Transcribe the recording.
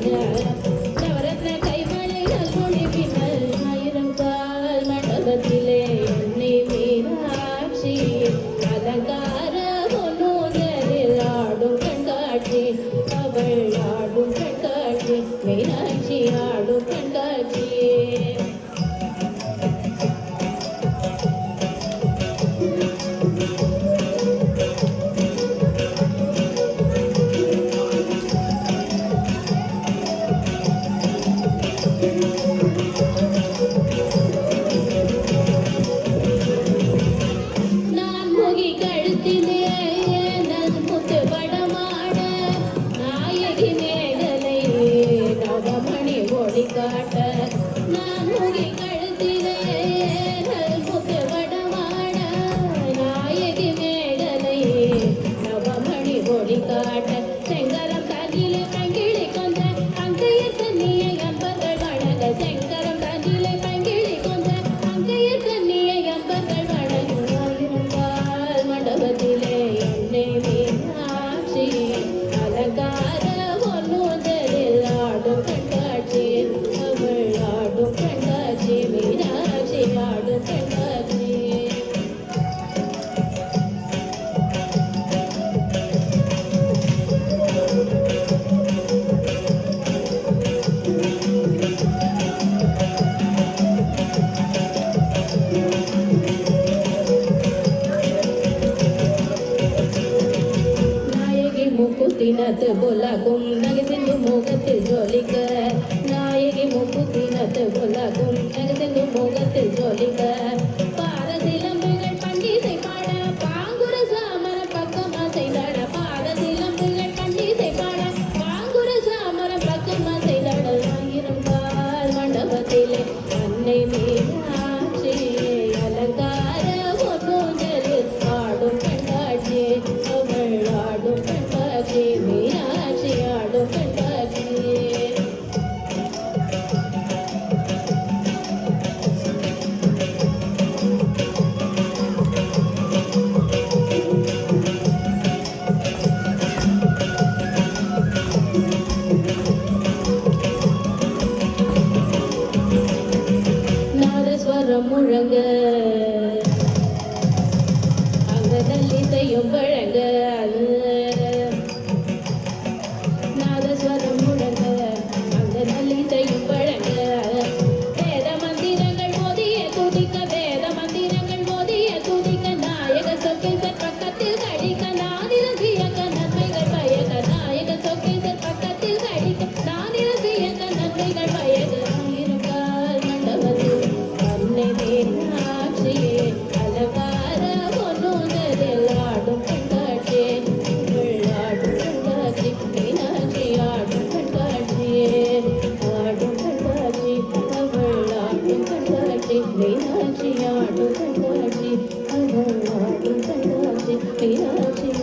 நவரத்ன கைவளைகள் பொழிவினல் ஆயிரம் கால் மண்டபத்திலே அன்னை மீனாட்சி அலங்கார பொன்னூதலில் ஆடும் கண்காட்சி அவள் ஆடும் கண்காட்சி மீனாட்சி ஆடும் கண்காட்சி காட்ட நான் முகி கழுத்திலே முத்து வடமாட நாயகி மேகலை நவமணி ஒளி காட்ட செங்கரம் தண்ணிலே பங்கிழி கொண்ட அங்கைய தண்ணியை அன்பர்கள் வணங்க செங்கரம் தண்ணிலே பங்கிழி கொண்ட அங்கைய தண்ணியை அன்பர்கள் வணங்க ஆயிரங்கால் மண்டபத்திலே என்னை மீனாட்சி அலங்கார பொன்னூதலில் ஆடும் கண்காட்சி அவள் ஆடும் கண்காட்சி மீனாட்சி ஆடும் கண்காட்சி முக்குத்தினத்து புலகும் நகசிந்து முகத்தில் ஜொலிக்க நாயகி முக்குத்தினத்து புலகும் நகசிந்து முகத்தில் ஜொலிக்க பாதசிலம்புகள் பண்டிசை பாட பாங்குர சாமர பக்கம் அசைதட பாதசிலம்புகள் பண்டிசை பாட பாங்குர சாமர பக்கம் அசைதட ஆயிரம் கால் மண்டபத்திலே அன்னை மீனாட்சி அலங்கார பொன்னூதலில் ஆடும் கண்காட்சி அவள் ஆடும் கண்காட்சி மீனாட்சி ஆடும் கண்காட்சி நாதஸ்வரம் முழங்க அங்க நல்லிசையும் வழங்க நாதஸ்வரம் முழங்க அங்க நல்லிசையும் வழங்க வேத மந்திரங்கள் மோதிய துதிக்க வேத மந்திரங்கள் மோதிய துதிக்க நாயக சொக்கேசர் பக்கத்தில் கழிக்க நானிலம் வியக்க நன்மைகள் பயக்க நாயக சொக்கேசர் பக்கத்தில் கழிக்க நானிலம் வியக்க நன்மைகள் பயக்க ஆயிரம் கால் மண்டபத்தில் அன்னை மீனாட்சியே அலங்கார பொன்னூதலில் ஆடும் கண்காட்சி அவள் ஆடும் கண்காட்சி மீனாட்சி ஆடும் கண்காட்சியே ஆடும் கண்காட்சி அவள் ஆடும் கண்காட்சி மீனாட்சி ஆடும் கண்காட்சி அவள் ஆடும் கண்காட்சி மீனாட்சி